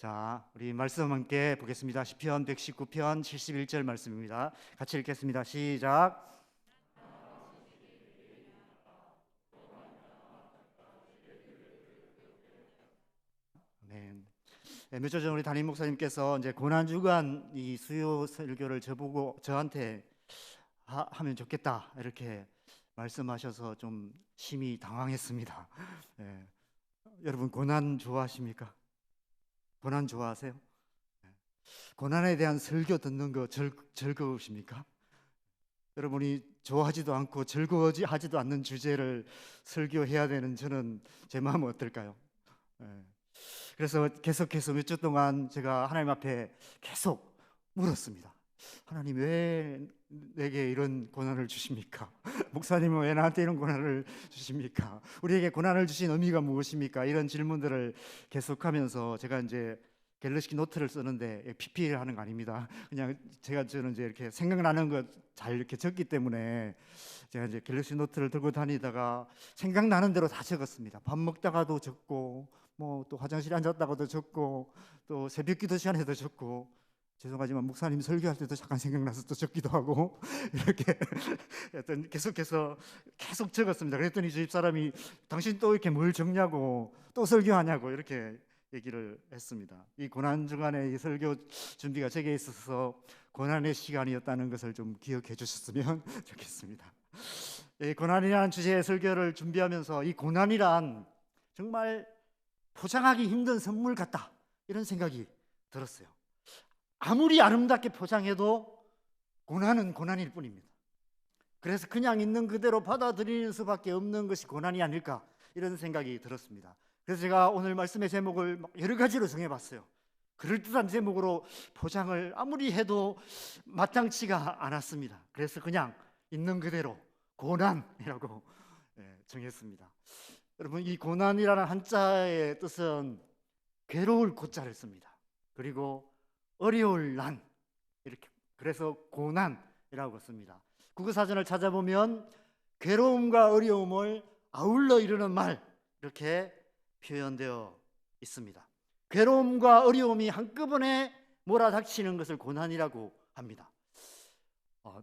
자, 우리 말씀 함께 보겠습니다. 시편 119편 71절 말씀입니다. 같이 읽겠습니다. 시작. 네. 며칠 전 우리 담임 목사님께서 이제 고난 주간 이 수요 설교를 저한테 하면 좋겠다 이렇게 말씀하셔서 좀 심히 당황했습니다. 네. 여러분 고난 좋아하십니까? 고난 좋아하세요? 고난에 대한 설교 듣는 거 즐거우십니까? 여러분이 좋아하지도 않고 즐거워하지도 않는 주제를 설교해야 되는 저는 제 마음은 어떨까요? 그래서 계속해서 몇 주 동안 제가 하나님 앞에 계속 물었습니다. 하나님 왜 내게 이런 고난을 주십니까? 목사님은 왜 나한테 이런 고난을 주십니까? 우리에게 고난을 주신 의미가 무엇입니까? 이런 질문들을 계속하면서 제가 이제 갤럭시 노트를 쓰는데 PPL 하는 거 아닙니다. 그냥 저는 이제 이렇게 생각나는 것 잘 이렇게 적기 때문에 제가 이제 갤럭시 노트를 들고 다니다가 생각나는 대로 다 적었습니다. 밥 먹다가도 적고 뭐 또 화장실에 앉았다가도 적고 또 새벽기도 시간에도 적고 죄송하지만 목사님 설교할 때도 잠깐 생각나서 또 적기도 하고 이렇게 하여튼 계속해서 계속 적었습니다. 그랬더니 집사람이 당신 또 이렇게 뭘 적냐고 또 설교하냐고 이렇게 얘기를 했습니다. 이 고난 주간의 이 설교 준비가 제게 있어서 고난의 시간이었다는 것을 좀 기억해 주셨으면 좋겠습니다. 이 고난이라는 주제의 설교를 준비하면서 이 고난이란 정말 포장하기 힘든 선물 같다 이런 생각이 들었어요. 아무리 아름답게 포장해도 고난은 고난일 뿐입니다. 그래서 그냥 있는 그대로 받아들이는 수밖에 없는 것이 고난이 아닐까 이런 생각이 들었습니다. 그래서 제가 오늘 말씀의 제목을 여러 가지로 정해봤어요. 그럴듯한 제목으로 포장을 아무리 해도 마땅치가 않았습니다. 그래서 그냥 있는 그대로 고난이라고 정했습니다. 여러분, 이 고난이라는 한자의 뜻은 괴로울 고자를 씁니다. 그리고 어려울 난, 이렇게 그래서 고난이라고 씁니다. 국어사전을 찾아보면 괴로움과 어려움을 아울러 이루는 말 이렇게 표현되어 있습니다. 괴로움과 어려움이 한꺼번에 몰아닥치는 것을 고난이라고 합니다.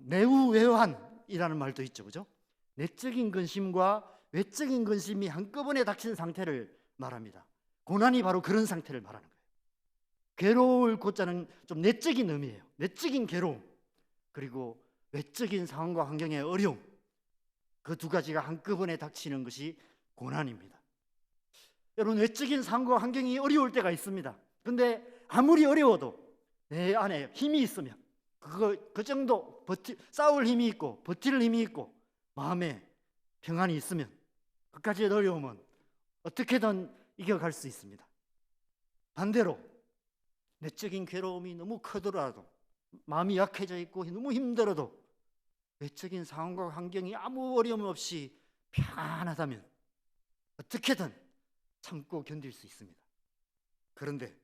내우외환이라는 말도 있죠, 그죠? 내적인 근심과 외적인 근심이 한꺼번에 닥친 상태를 말합니다. 고난이 바로 그런 상태를 말하는 거예요. 괴로울 고자는 좀 내적인 의미예요. 내적인 괴로움 그리고 외적인 상황과 환경의 어려움, 그 두 가지가 한꺼번에 닥치는 것이 고난입니다. 여러분, 외적인 상황과 환경이 어려울 때가 있습니다. 그런데 아무리 어려워도 내 안에 힘이 있으면 그 정도 싸울 힘이 있고 버틸 힘이 있고 마음에 평안이 있으면 그까지의 어려움은 어떻게든 이겨갈 수 있습니다. 반대로 내적인 괴로움이 너무 크더라도 마음이 약해져 있고 너무 힘들어도 외적인 상황과 환경이 아무 어려움 없이 편안하다면 어떻게든 참고 견딜 수 있습니다. 그런데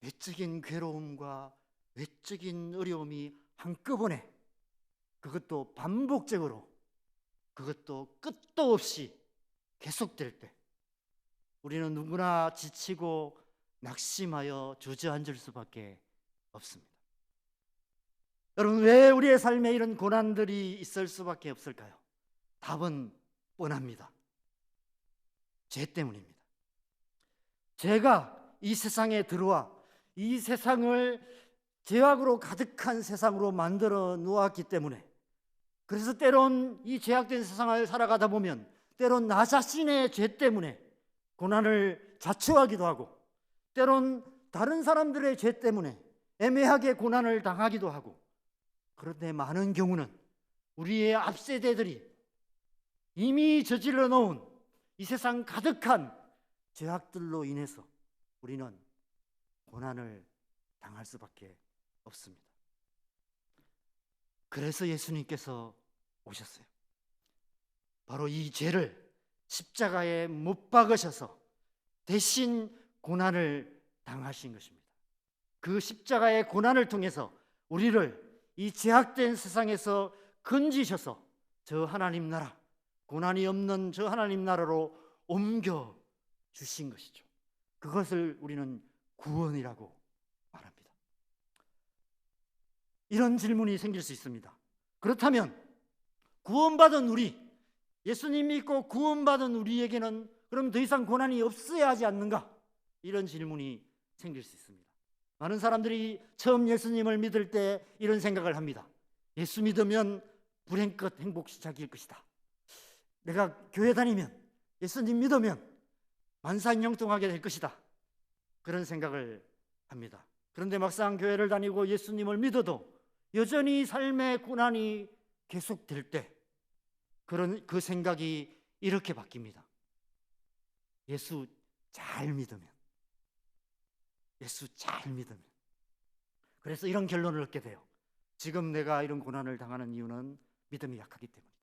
외적인 괴로움과 외적인 어려움이 한꺼번에, 그것도 반복적으로, 그것도 끝도 없이 계속될 때 우리는 누구나 지치고 낙심하여 주저앉을 수밖에 없습니다. 여러분, 왜 우리의 삶에 이런 고난들이 있을 수밖에 없을까요? 답은 뻔합니다. 죄 때문입니다. 죄가 이 세상에 들어와 이 세상을 죄악으로 가득한 세상으로 만들어 놓았기 때문에, 그래서 때론 이 죄악된 세상을 살아가다 보면 때론 나 자신의 죄 때문에 고난을 자초하기도 하고 때론 다른 사람들의 죄 때문에 애매하게 고난을 당하기도 하고, 그런데 많은 경우는 우리의 앞세대들이 이미 저질러 놓은 이 세상 가득한 죄악들로 인해서 우리는 고난을 당할 수밖에 없습니다. 그래서 예수님께서 오셨어요. 바로 이 죄를 십자가에 못 박으셔서 대신 고난을 당하신 것입니다. 그 십자가의 고난을 통해서 우리를 이 죄악된 세상에서 건지셔서 저 하나님 나라, 고난이 없는 저 하나님 나라로 옮겨 주신 것이죠. 그것을 우리는 구원이라고 말합니다. 이런 질문이 생길 수 있습니다. 그렇다면 구원받은 우리, 예수님 믿고 구원받은 우리에게는 그럼 더 이상 고난이 없어야 하지 않는가? 이런 질문이 생길 수 있습니다. 많은 사람들이 처음 예수님을 믿을 때 이런 생각을 합니다. 예수 믿으면 불행 끝 행복 시작일 것이다. 내가 교회 다니면, 예수님 믿으면 만사형통하게 될 것이다. 그런 생각을 합니다. 그런데 막상 교회를 다니고 예수님을 믿어도 여전히 삶의 고난이 계속될 때 그 생각이 이렇게 바뀝니다. 예수 잘 믿으면, 예수 잘 믿으면. 그래서 이런 결론을 얻게 돼요. 지금 내가 이런 고난을 당하는 이유는 믿음이 약하기 때문이다.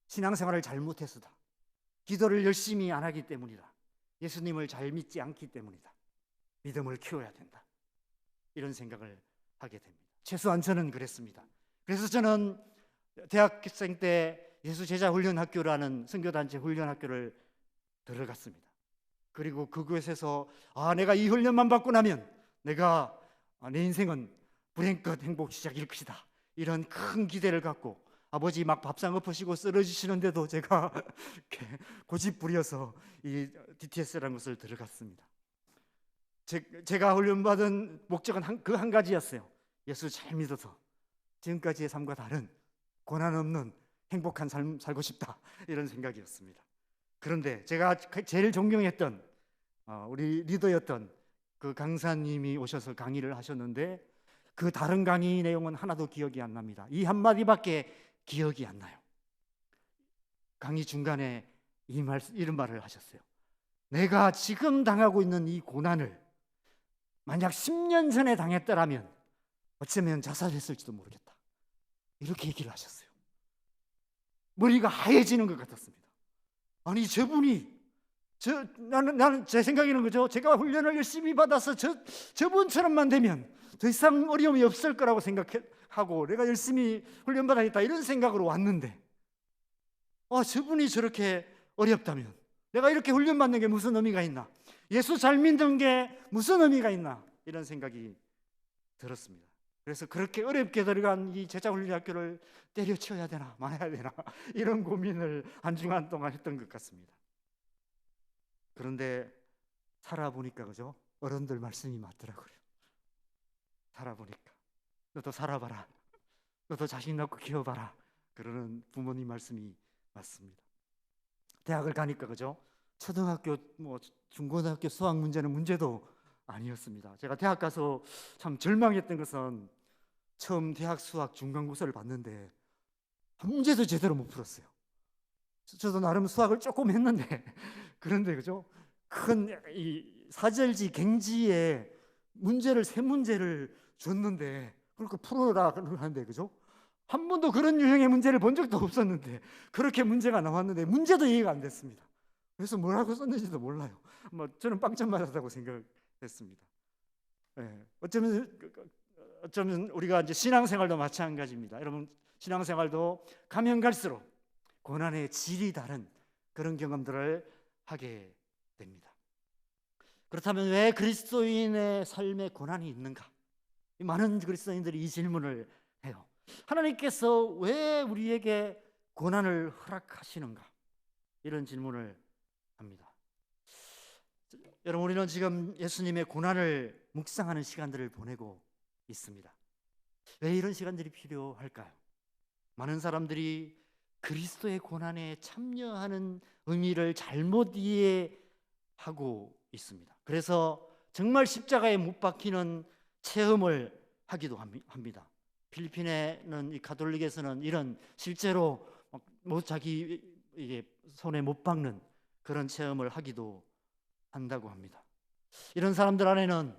신앙생활을 잘못해서다. 기도를 열심히 안 하기 때문이다. 예수님을 잘 믿지 않기 때문이다. 믿음을 키워야 된다. 이런 생각을 하게 됩니다. 최소한 저는 그랬습니다. 그래서 저는 대학생 때 예수 제자 훈련학교라는 선교단체 훈련학교를 들어갔습니다. 그리고 그곳에서 내가 이 훈련만 받고 나면 내가 내 인생은 불행 끝 행복 시작일 것이다. 이런 큰 기대를 갖고 아버지 막 밥상 엎으시고 쓰러지시는데도 제가 이렇게 고집부려서 이 DTS라는 것을 들어갔습니다. 제가 훈련받은 목적은 그 한 가지였어요. 예수 잘 믿어서 지금까지의 삶과 다른 고난 없는 행복한 삶 살고 싶다. 이런 생각이었습니다. 그런데 제가 제일 존경했던 우리 리더였던 그 강사님이 오셔서 강의를 하셨는데 그 다른 강의 내용은 하나도 기억이 안 납니다. 이 한마디밖에 기억이 안 나요. 강의 중간에 이런 말을 하셨어요. 내가 지금 당하고 있는 이 고난을 만약 10년 전에 당했더라면 어쩌면 자살했을지도 모르겠다. 이렇게 얘기를 하셨어요. 머리가 하얘지는 것 같았습니다. 아니 저분이 나는 제 생각에는 그죠. 제가 훈련을 열심히 받아서 저분처럼만 되면 더 이상 어려움이 없을 거라고 생각하고 내가 열심히 훈련받아야겠다 이런 생각으로 왔는데 저분이 저렇게 어렵다면 내가 이렇게 훈련받는 게 무슨 의미가 있나? 예수 잘 믿는 게 무슨 의미가 있나? 이런 생각이 들었습니다. 그래서 그렇게 어렵게 들어간 이 제자훈련학교를 때려치워야 되나 말아야 되나 이런 고민을 한 주간 동안 했던 것 같습니다. 그런데 살아보니까 그죠? 어른들 말씀이 맞더라고요. 살아보니까 너도 살아봐라. 너도 자신 있고 키워봐라. 그러는 부모님 말씀이 맞습니다. 대학을 가니까 그죠? 초등학교 중고등학교 수학 문제는 문제도 아니었습니다. 제가 대학 가서 참 절망했던 것은 처음 대학 수학 중간고사를 봤는데 한 문제도 제대로 못 풀었어요. 저도 나름 수학을 조금 했는데 그런데 그죠? 큰 이 사절지 갱지에 세 문제를 줬는데 그렇게 풀어라 하는데 그죠? 한 번도 그런 유형의 문제를 본 적도 없었는데 그렇게 문제가 나왔는데 문제도 이해가 안 됐습니다. 그래서 뭐라고 썼는지도 몰라요. 저는 빵점 맞았다고 생각했습니다. 어쩌면 우리가 이제 신앙생활도 마찬가지입니다. 여러분 신앙생활도 가면 갈수록 고난의 질이 다른 그런 경험들을 하게 됩니다. 그렇다면 왜 그리스도인의 삶에 고난이 있는가? 많은 그리스도인들이 이 질문을 해요. 하나님께서 왜 우리에게 고난을 허락하시는가? 이런 질문을 합니다. 여러분 우리는 지금 예수님의 고난을 묵상하는 시간들을 보내고 있습니다. 왜 이런 시간들이 필요할까요? 많은 사람들이 그리스도의 고난에 참여하는 의미를 잘못 이해하고 있습니다. 그래서 정말 십자가에 못 박히는 체험을 하기도 합니다. 필리핀에는 이 가톨릭에서는 이런 실제로 자기 손에 못 박는 그런 체험을 하기도 한다고 합니다. 이런 사람들 안에는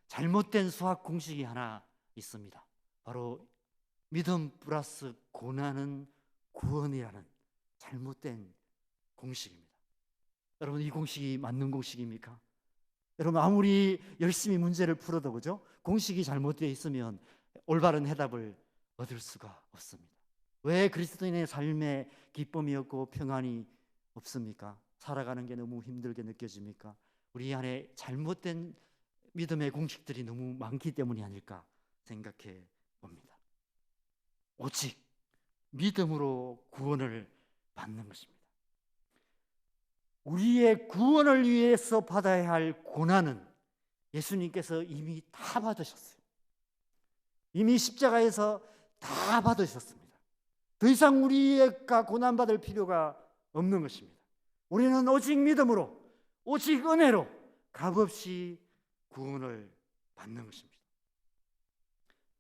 잘못된 수학 공식이 하나 있습니다. 바로 믿음 플러스 고난은 구원이라는 잘못된 공식입니다. 여러분 이 공식이 맞는 공식입니까? 여러분 아무리 열심히 문제를 풀어도 그죠? 공식이 잘못되어 있으면 올바른 해답을 얻을 수가 없습니다. 왜 그리스도인의 삶에 기쁨이 없고 평안이 없습니까? 살아가는 게 너무 힘들게 느껴집니까? 우리 안에 잘못된 믿음의 공식들이 너무 많기 때문이 아닐까 생각해 봅니다. 오직 믿음으로 구원을 받는 것입니다. 우리의 구원을 위해서 받아야 할 고난은 예수님께서 이미 다 받으셨어요. 이미 십자가에서 다 받으셨습니다. 더 이상 우리가 고난받을 필요가 없는 것입니다. 우리는 오직 믿음으로, 오직 은혜로 값없이 구원을 받는 것입니다.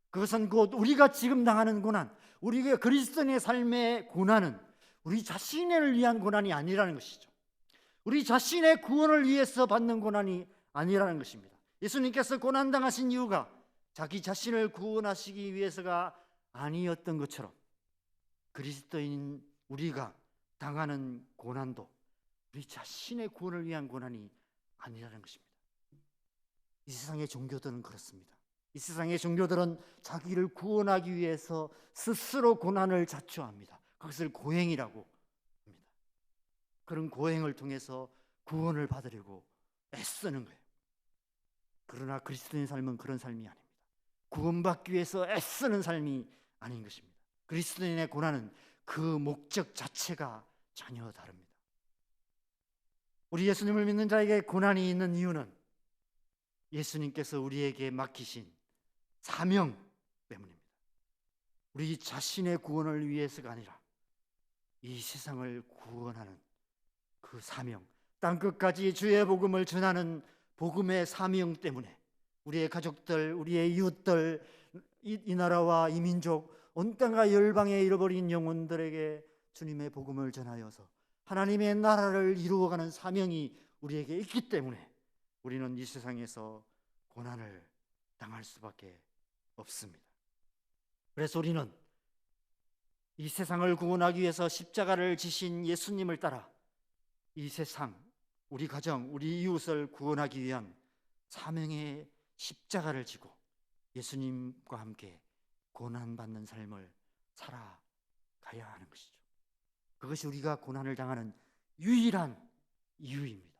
그것은 곧 우리가 지금 당하는 고난, 우리가 그리스도인의 삶의 고난은 우리 자신을 위한 고난이 아니라는 것이죠. 우리 자신의 구원을 위해서 받는 고난이 아니라는 것입니다. 예수님께서 고난당하신 이유가 자기 자신을 구원하시기 위해서가 아니었던 것처럼 그리스도인 우리가 당하는 고난도 우리 자신의 구원을 위한 고난이 아니라는 것입니다. 이 세상의 종교들은 그렇습니다. 이 세상의 종교들은 자기를 구원하기 위해서 스스로 고난을 자초합니다. 그것을 고행이라고 합니다. 그런 고행을 통해서 구원을 받으려고 애쓰는 거예요. 그러나 그리스도인 삶은 그런 삶이 아닙니다. 구원받기 위해서 애쓰는 삶이 아닌 것입니다. 그리스도인의 고난은 그 목적 자체가 전혀 다릅니다. 우리 예수님을 믿는 자에게 고난이 있는 이유는 예수님께서 우리에게 맡기신 사명 때문입니다. 우리 자신의 구원을 위해서가 아니라 이 세상을 구원하는 그 사명, 땅끝까지 주의 복음을 전하는 복음의 사명 때문에 우리의 가족들, 우리의 이웃들, 이 나라와 이 민족, 온 땅과 열방에 잃어버린 영혼들에게 주님의 복음을 전하여서 하나님의 나라를 이루어가는 사명이 우리에게 있기 때문에 우리는 이 세상에서 고난을 당할 수밖에 없습니다. 그래서 우리는 이 세상을 구원하기 위해서 십자가를 지신 예수님을 따라 이 세상, 우리 가정, 우리 이웃을 구원하기 위한 사명의 십자가를 지고 예수님과 함께 고난받는 삶을 살아가야 하는 것이죠. 그것이 우리가 고난을 당하는 유일한 이유입니다.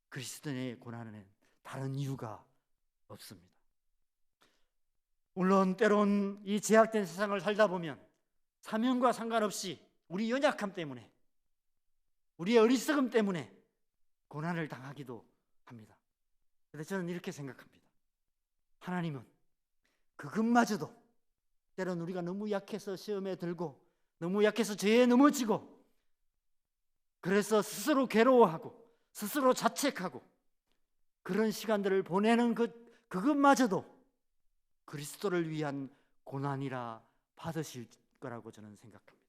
그리스도인의 고난에는 다른 이유가 없습니다. 물론 때론 이 제약된 세상을 살다 보면 사명과 상관없이 우리 연약함 때문에, 우리의 어리석음 때문에 고난을 당하기도 합니다. 그런데 저는 이렇게 생각합니다. 하나님은 그것마저도 때론 우리가 너무 약해서 시험에 들고 너무 약해서 죄에 넘어지고 그래서 스스로 괴로워하고 스스로 자책하고 그런 시간들을 보내는 그것마저도 그리스도를 위한 고난이라 받으실 거라고 저는 생각합니다.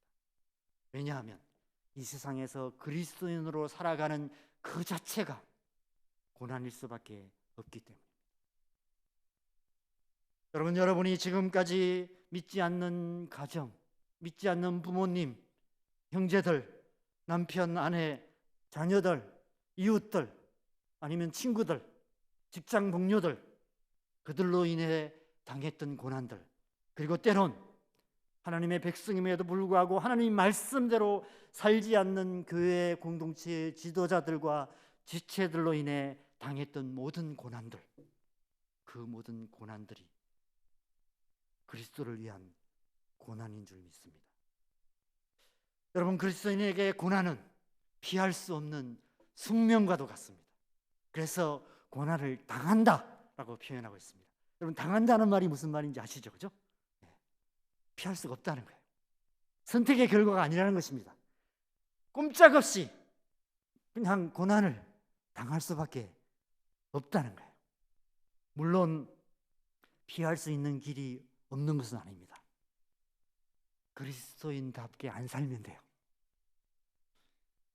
왜냐하면 이 세상에서 그리스도인으로 살아가는 그 자체가 고난일 수밖에 없기 때문입니다. 여러분이 지금까지 믿지 않는 가정, 믿지 않는 부모님, 형제들, 남편, 아내, 자녀들, 이웃들, 아니면 친구들, 직장 동료들, 그들로 인해 당했던 고난들, 그리고 때론 하나님의 백성임에도 불구하고 하나님 말씀대로 살지 않는 교회 공동체의 지도자들과 지체들로 인해 당했던 모든 고난들, 그 모든 고난들이 그리스도를 위한 고난인 줄 믿습니다. 여러분, 그리스도인에게 고난은 피할 수 없는 숙명과도 같습니다. 그래서 고난을 당한다라고 표현하고 있습니다. 여러분, 당한다는 말이 무슨 말인지 아시죠? 그죠? 피할 수가 없다는 거예요. 선택의 결과가 아니라는 것입니다. 꼼짝없이 그냥 고난을 당할 수밖에 없다는 거예요. 물론 피할 수 있는 길이 없는 것은 아닙니다. 그리스도인답게 안 살면 돼요.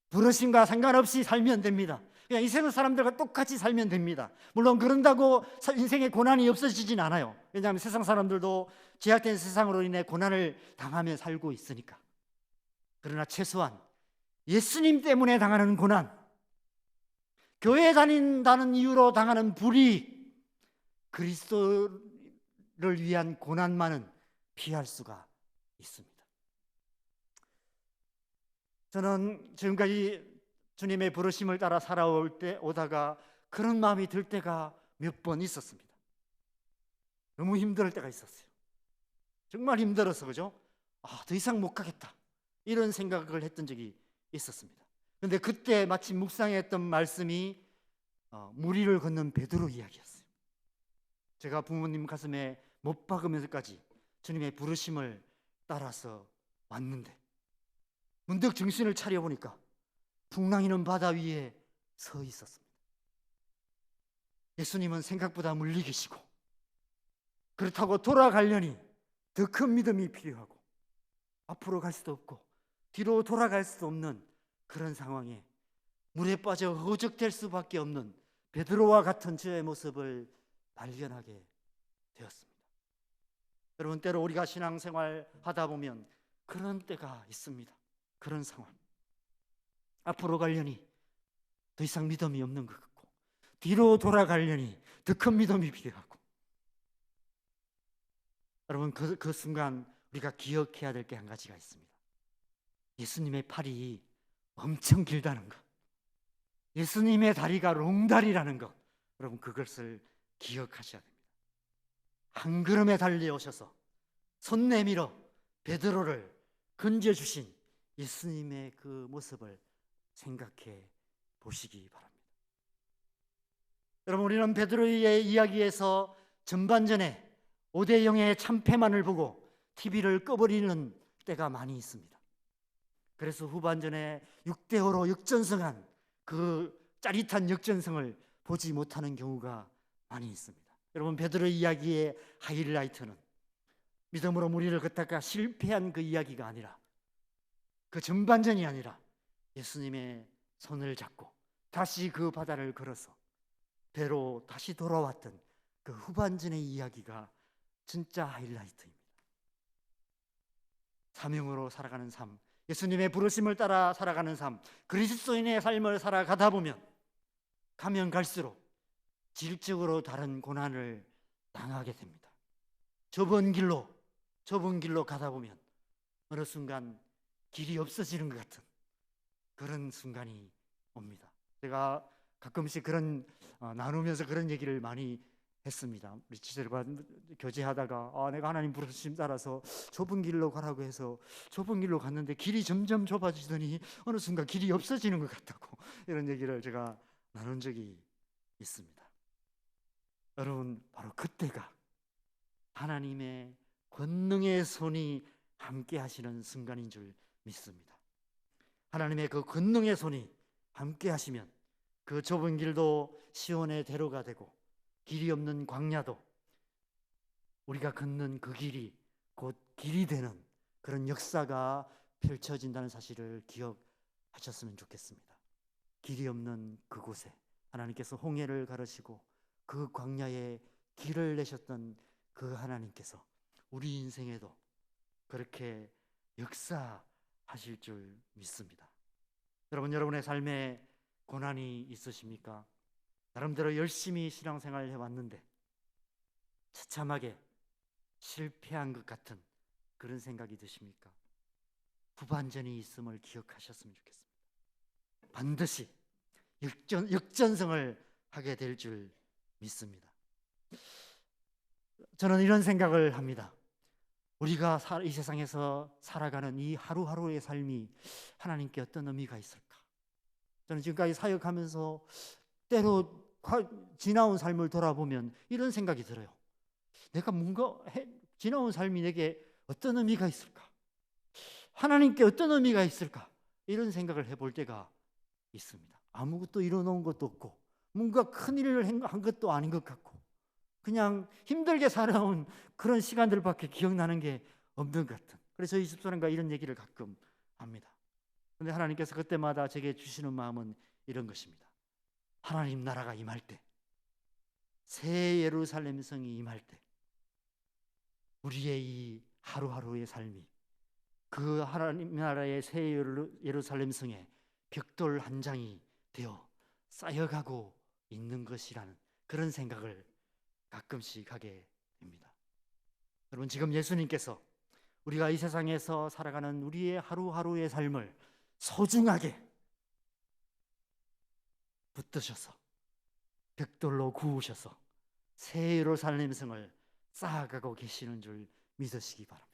부르심과 상관없이 살면 됩니다. 그냥 이 세상 사람들과 똑같이 살면 됩니다. 물론 그런다고 인생에 고난이 없어지진 않아요. 왜냐하면 세상 사람들도 제약된 세상으로 인해 고난을 당하며 살고 있으니까. 그러나 최소한 예수님 때문에 당하는 고난, 교회 다닌다는 이유로 당하는 불의, 그리스도를 위한 고난만은 피할 수가 있습니다. 저는 지금까지 주님의 부르심을 따라 살아오다가 그런 마음이 들 때가 몇 번 있었습니다. 너무 힘들 때가 있었어요. 정말 힘들어서, 그죠? 더 이상 못 가겠다, 이런 생각을 했던 적이 있었습니다. 그런데 그때 마침 묵상했던 말씀이 무리를 걷는 베드로 이야기였어요. 제가 부모님 가슴에 못 박으면서까지 주님의 부르심을 따라서 왔는데 문득 정신을 차려보니까 풍랑이는 바다 위에 서 있었습니다. 예수님은 생각보다 멀리 계시고, 그렇다고 돌아가려니 더 큰 믿음이 필요하고, 앞으로 갈 수도 없고 뒤로 돌아갈 수도 없는 그런 상황에 물에 빠져 허우적될 수밖에 없는 베드로와 같은 저의 모습을 발견하게 되었습니다. 여러분, 때로 우리가 신앙생활 하다 보면 그런 때가 있습니다. 그런 상황, 앞으로 가려니 더 이상 믿음이 없는 것 같고, 뒤로 돌아가려니 더 큰 믿음이 필요하고, 여러분, 그 순간 우리가 기억해야 될 게 한 가지가 있습니다. 예수님의 팔이 엄청 길다는 것, 예수님의 다리가 롱다리라는 것, 여러분, 그것을 기억하셔야 됩니다. 한 걸음에 달려오셔서 손 내밀어 베드로를 건져주신 예수님의 그 모습을 생각해 보시기 바랍니다. 여러분, 우리는 베드로의 이야기에서 전반전에 5대0의 참패만을 보고 TV를 꺼버리는 때가 많이 있습니다. 그래서 후반전에 6대5로 역전승한 그 짜릿한 역전승을 보지 못하는 경우가 많이 있습니다. 여러분, 베드로의 이야기의 하이라이트는 믿음으로 무리를 걷다가 실패한 그 이야기가 아니라, 그 전반전이 아니라 예수님의 손을 잡고 다시 그 바다를 걸어서 배로 다시 돌아왔던 그 후반전의 이야기가 진짜 하이라이트입니다. 사명으로 살아가는 삶, 예수님의 부르심을 따라 살아가는 삶, 그리스도인의 삶을 살아가다 보면 가면 갈수록 질적으로 다른 고난을 당하게 됩니다. 좁은 길로 가다 보면 어느 순간 길이 없어지는 것 같은 그런 순간이 옵니다. 제가 가끔씩 그런 나누면서 그런 얘기를 많이 했습니다. 우리 지체들과 교제하다가 내가 하나님 부르심 따라서 좁은 길로 가라고 해서 좁은 길로 갔는데 길이 점점 좁아지더니 어느 순간 길이 없어지는 것 같다고, 이런 얘기를 제가 나눈 적이 있습니다. 여러분, 바로 그때가 하나님의 권능의 손이 함께 하시는 순간인 줄 믿습니다. 하나님의 그 권능의 손이 함께 하시면 그 좁은 길도 시온의 대로가 되고, 길이 없는 광야도 우리가 걷는 그 길이 곧 길이 되는 그런 역사가 펼쳐진다는 사실을 기억하셨으면 좋겠습니다. 길이 없는 그곳에 하나님께서 홍해를 가르시고 그 광야에 길을 내셨던 그 하나님께서 우리 인생에도 그렇게 역사하실 줄 믿습니다. 여러분, 여러분의 삶에 고난이 있으십니까? 나름대로 열심히 신앙생활을 해왔는데 처참하게 실패한 것 같은 그런 생각이 드십니까? 후반전이 있음을 기억하셨으면 좋겠습니다. 반드시 역전승을 하게 될 줄 믿습니다. 저는 이런 생각을 합니다. 우리가 이 세상에서 살아가는 이 하루하루의 삶이 하나님께 어떤 의미가 있을까? 저는 지금까지 사역하면서 때로 지나온 삶을 돌아보면 이런 생각이 들어요. 내가 지나온 삶이 내게 어떤 의미가 있을까? 하나님께 어떤 의미가 있을까? 이런 생각을 해볼 때가 있습니다. 아무것도 이뤄놓은 것도 없고 뭔가 큰 일을 한 것도 아닌 것 같고 그냥 힘들게 살아온 그런 시간들밖에 기억나는 게 없는 것 같은, 그래서 저희 집사람과 이런 얘기를 가끔 합니다. 그런데 하나님께서 그때마다 제게 주시는 마음은 이런 것입니다. 하나님 나라가 임할 때, 새 예루살렘 성이 임할 때 우리의 이 하루하루의 삶이 그 하나님 나라의 새 예루살렘 성에 벽돌 한 장이 되어 쌓여가고 있는 것이라는 그런 생각을 가끔씩 하게 됩니다. 여러분, 지금 예수님께서 우리가 이 세상에서 살아가는 우리의 하루하루의 삶을 소중하게 붙드셔서 벽돌로 구우셔서 새 예루살렘 성을 쌓아가고 계시는 줄 믿으시기 바랍니다.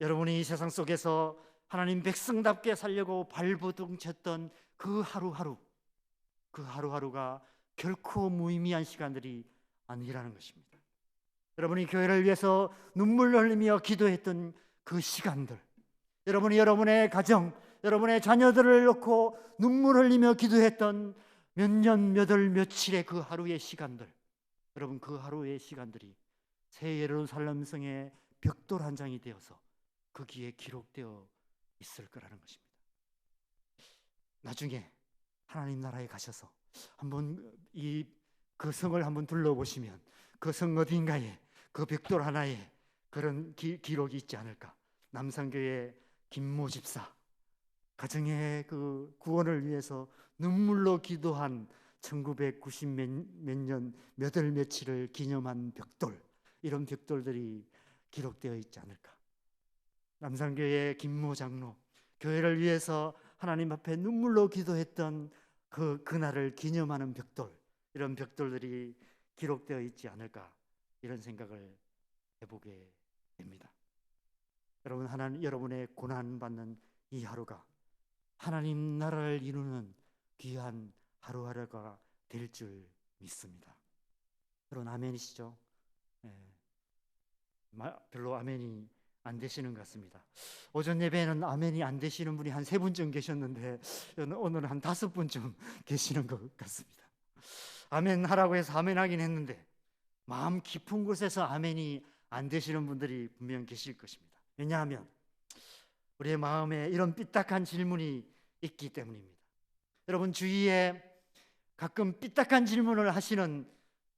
여러분이 이 세상 속에서 하나님 백성답게 살려고 발버둥 쳤던 그 하루하루가 결코 무의미한 시간들이 아니라는 것입니다. 여러분이 교회를 위해서 눈물 흘리며 기도했던 그 시간들, 여러분이 여러분의 가정, 여러분의 자녀들을 놓고 눈물 흘리며 기도했던 몇 년, 몇 월, 며칠의 그 하루의 시간들, 여러분 그 하루의 시간들이 새 예루살렘 성의 벽돌 한 장이 되어서 거기에 기록되어 있을 거라는 것입니다. 나중에 하나님 나라에 가셔서 한번 그 성을 한번 둘러보시면 그 성 어딘가에 그 벽돌 하나에 그런 기록이 있지 않을까. 남산교회 김모 집사 가정의 그 구원을 위해서 눈물로 기도한 1990 몇 년 몇 월 며칠을 기념한 벽돌, 이런 벽돌들이 기록되어 있지 않을까. 남산교회 김모 장로 교회를 위해서 하나님 앞에 눈물로 기도했던 그날을 기념하는 벽돌, 이런 벽돌들이 기록되어 있지 않을까, 이런 생각을 해보게 됩니다. 여러분, 여러분의 고난받는 이 하루가 하나님 나라를 이루는 귀한 하루하루가 될 줄 믿습니다. 여러분 아멘이시죠? 별로 아멘이 안 되시는 것 같습니다. 오전 예배에는 아멘이 안 되시는 분이 한 3분쯤 계셨는데 오늘은 한 5분쯤 계시는 것 같습니다. 아멘 하라고 해서 아멘 하긴 했는데 마음 깊은 곳에서 아멘이 안 되시는 분들이 분명 계실 것입니다. 왜냐하면 우리의 마음에 이런 삐딱한 질문이 있기 때문입니다. 여러분 주위에 가끔 삐딱한 질문을 하시는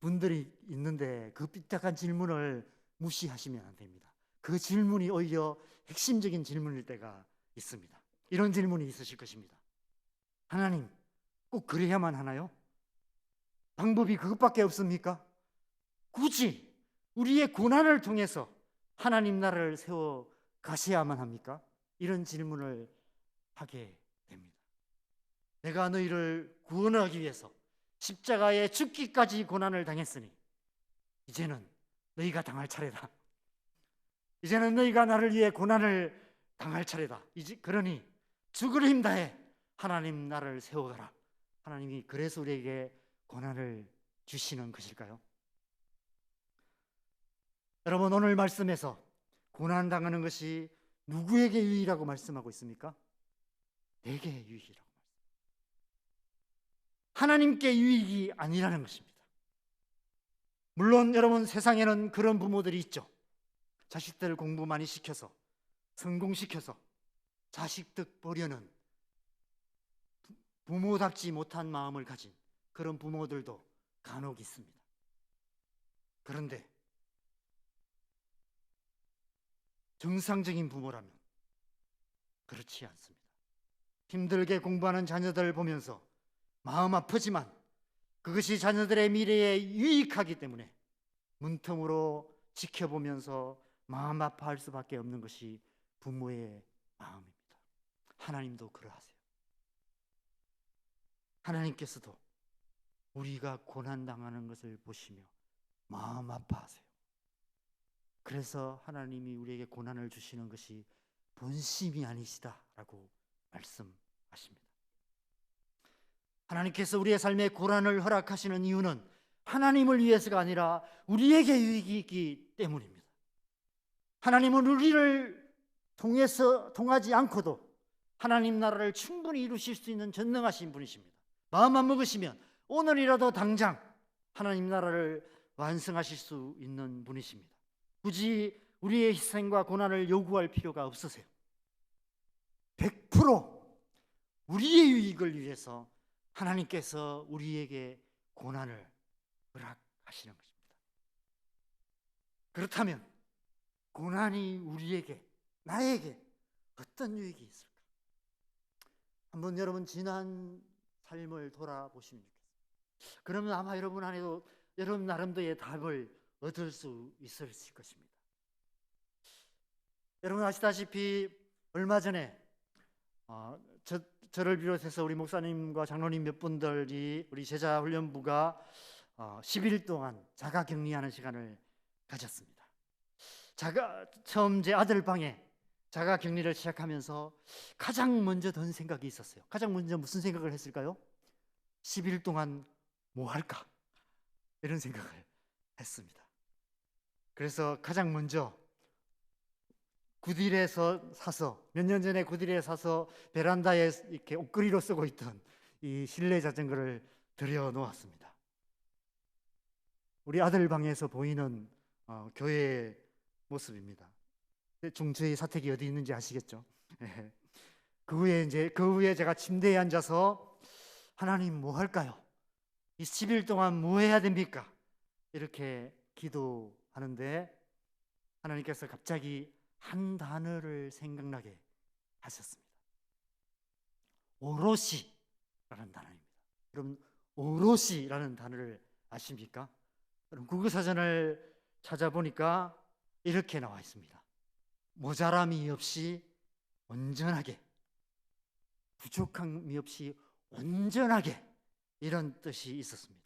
분들이 있는데 그 삐딱한 질문을 무시하시면 안 됩니다. 그 질문이 오히려 핵심적인 질문일 때가 있습니다. 이런 질문이 있으실 것입니다. 하나님, 꼭 그래야만 하나요? 방법이 그것밖에 없습니까? 굳이 우리의 고난을 통해서 하나님 나라를 세워 가셔야만 합니까? 이런 질문을 하게 됩니다. 내가 너희를 구원하기 위해서 십자가에 죽기까지 고난을 당했으니 이제는 너희가 당할 차례다. 이제는 너희가 나를 위해 고난을 당할 차례다. 그러니 죽을 힘 다해 하나님 나라를 세워가라. 하나님이 그래서 우리에게 고난을 주시는 것일까요? 여러분 오늘 말씀에서 고난 당하는 것이 누구에게 유익이라고 말씀하고 있습니까? 내게 유익이라고. 하나님께 유익이 아니라는 것입니다. 물론 여러분 세상에는 그런 부모들이 있죠. 자식들 공부 많이 시켜서 성공시켜서 자식 득 보려는 부모답지 못한 마음을 가진 그런 부모들도 간혹 있습니다. 그런데 정상적인 부모라면 그렇지 않습니다. 힘들게 공부하는 자녀들 보면서 마음 아프지만 그것이 자녀들의 미래에 유익하기 때문에 문틈으로 지켜보면서 마음 아파할 수밖에 없는 것이 부모의 마음입니다. 하나님도 그러하세요. 하나님께서도 우리가 고난당하는 것을 보시며 마음 아파하세요. 그래서 하나님이 우리에게 고난을 주시는 것이 본심이 아니시다라고 말씀하십니다. 하나님께서 우리의 삶에 고난을 허락하시는 이유는 하나님을 위해서가 아니라 우리에게 유익이 있기 때문입니다. 하나님은 우리를 통하지 않고도 하나님 나라를 충분히 이루실 수 있는 전능하신 분이십니다. 마음만 먹으시면 오늘이라도 당장 하나님 나라를 완성하실 수 있는 분이십니다. 굳이 우리의 희생과 고난을 요구할 필요가 없으세요. 100% 우리의 유익을 위해서 하나님께서 우리에게 고난을 허락하시는 것입니다. 그렇다면 고난이 우리에게, 나에게 어떤 유익이 있을까? 한번 여러분 지난 삶을 돌아보시면 좋겠습니다. 그러면 아마 여러분 안에도 여러분 나름대로의 답을 얻을 수 있을 것입니다. 여러분 아시다시피 얼마 전에 저를 비롯해서 우리 목사님과 장로님 몇 분들이 우리 제자훈련부가 10일 동안 자가 격리하는 시간을 가졌습니다. 처음 제 아들 방에 자가 격리를 시작하면서 가장 먼저 든 생각이 있었어요. 가장 먼저 무슨 생각을 했을까요? 10일 동안 뭐 할까? 이런 생각을 했습니다. 그래서 가장 먼저 구딜에서 사서, 몇 년 전에 구딜에 사서 베란다에 이렇게 옷걸이로 쓰고 있던 이 실내 자전거를 들여 놓았습니다. 우리 아들 방에서 보이는 교회의 모습입니다. 대충 저희 사택이 어디 있는지 아시겠죠? 그 후에 제가 침대에 앉아서 하나님 뭐 할까요? 이 10일 동안 뭐 해야 됩니까? 이렇게 기도하는데 하나님께서 갑자기 한 단어를 생각나게 하셨습니다. 오롯이라는 단어입니다. 여러분, 오롯이라는 단어를 아십니까? 여러분, 국어사전을 찾아보니까 이렇게 나와 있습니다. 모자람이 없이 온전하게, 부족함이 없이 온전하게, 이런 뜻이 있었습니다.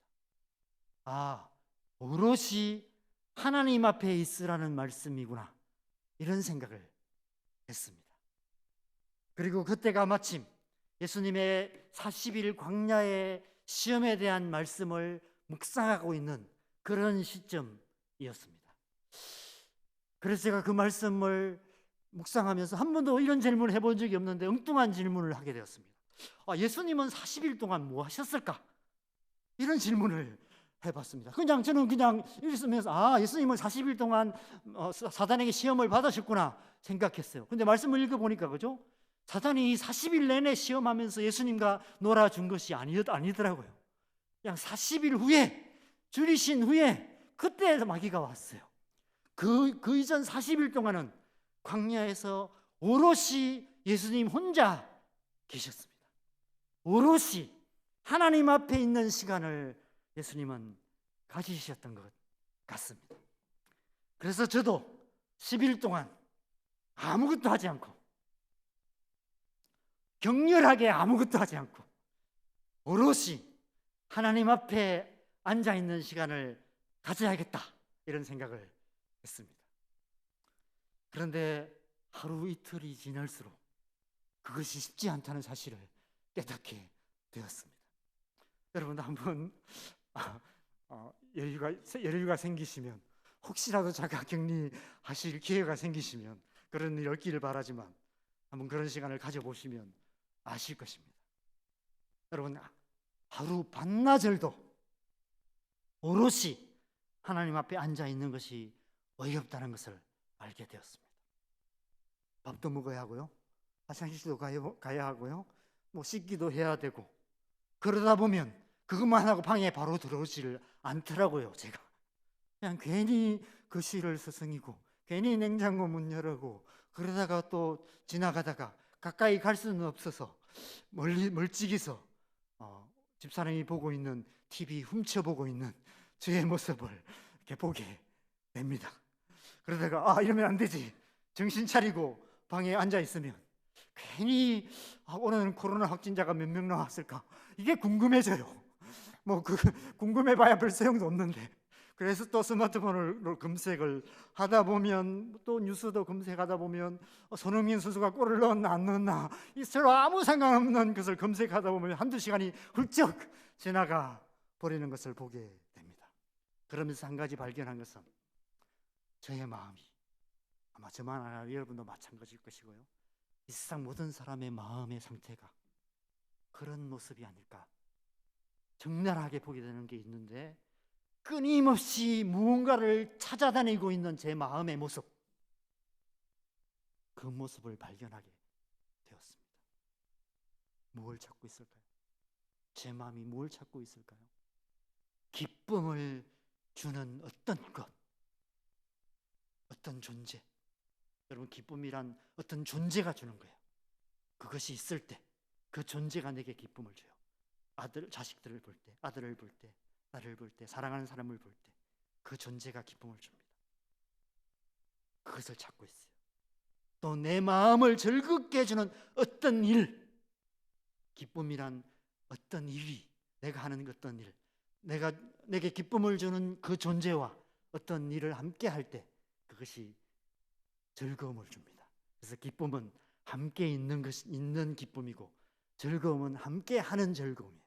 오롯이 하나님 앞에 있으라는 말씀이구나, 이런 생각을 했습니다. 그리고 그때가 마침 예수님의 40일 광야의 시험에 대한 말씀을 묵상하고 있는 그런 시점이었습니다. 그래서 제가 그 말씀을 묵상하면서 한 번도 이런 질문을 해본 적이 없는데 엉뚱한 질문을 하게 되었습니다. 예수님은 40일 동안 뭐 하셨을까? 이런 질문을 해봤습니다. 저는 그냥 읽으면서 예수님은 40일 동안 사단에게 시험을 받으셨구나 생각했어요. 근데 말씀을 읽어보니까 그죠? 사단이 40일 내내 시험하면서 예수님과 놀아준 것이 아니더라고요. 그냥 40일 후에, 줄이신 후에 그때 마귀가 왔어요. 그 이전 40일 동안은 광야에서 오롯이 예수님 혼자 계셨습니다. 오롯이 하나님 앞에 있는 시간을 예수님은 가지셨던 것 같습니다. 그래서 저도 10일 동안 아무것도 하지 않고, 격렬하게 아무것도 하지 않고 오롯이 하나님 앞에 앉아있는 시간을 가져야겠다, 이런 생각을 했습니다. 그런데 하루 이틀이 지날수록 그것이 쉽지 않다는 사실을 깨닫게 되었습니다. 여러분, 한번 여유가 생기시면, 혹시라도 자가 격리하실 기회가 생기시면, 그런 일 없기를 바라지만 한번 그런 시간을 가져보시면 아실 것입니다. 여러분, 하루 반나절도 오롯이 하나님 앞에 앉아 있는 것이 어이없다는 것을 알게 되었습니다. 밥도 먹어야 하고요, 화장실도 가야 하고요, 씻기도 해야 되고, 그러다 보면 그것만 하고 방에 바로 들어오지를 않더라고요. 제가 그냥 괜히 거실을 서성이고, 괜히 냉장고 문 열고, 그러다가 또 지나가다가 가까이 갈 수는 없어서 멀찍이서 집사람이 보고 있는 TV 훔쳐보고 있는 저의 모습을 이렇게 보게 됩니다. 그러다가 이러면 안 되지, 정신 차리고 방에 앉아 있으면 괜히 오늘은 코로나 확진자가 몇 명 나왔을까, 이게 궁금해져요. 궁금해봐야 별 소용도 없는데. 그래서 또 스마트폰으로 검색을 하다 보면, 또 뉴스도 검색하다 보면 손흥민 선수가 골을 넣었나 안 넣었나, 서로 아무 상관없는 것을 검색하다 보면 한두 시간이 훌쩍 지나가 버리는 것을 보게 됩니다. 그러면서 한 가지 발견한 것은, 저의 마음이, 아마 저만 아니라 여러분도 마찬가지일 것이고요, 이 세상 모든 사람의 마음의 상태가 그런 모습이 아닐까, 적나라하게 보게 되는 게 있는데, 끊임없이 무언가를 찾아다니고 있는 제 마음의 모습, 그 모습을 발견하게 되었습니다. 무엇을 찾고 있을까요? 제 마음이 무엇을 찾고 있을까요? 기쁨을 주는 어떤 것, 어떤 존재. 여러분, 기쁨이란 어떤 존재가 주는 거예요. 그것이 있을 때 그 존재가 내게 기쁨을 줘요. 자식들을 볼 때, 아들을 볼 때, 나를 볼 때, 사랑하는 사람을 볼 때 그 존재가 기쁨을 줍니다. 그것을 찾고 있어요. 또 내 마음을 즐겁게 해주는 어떤 일, 기쁨이란 어떤 일이, 내가 하는 어떤 일, 내게 기쁨을 주는 그 존재와 어떤 일을 함께 할 때 그것이 즐거움을 줍니다. 그래서 기쁨은 함께 있는 기쁨이고 즐거움은 함께 하는 즐거움이에요.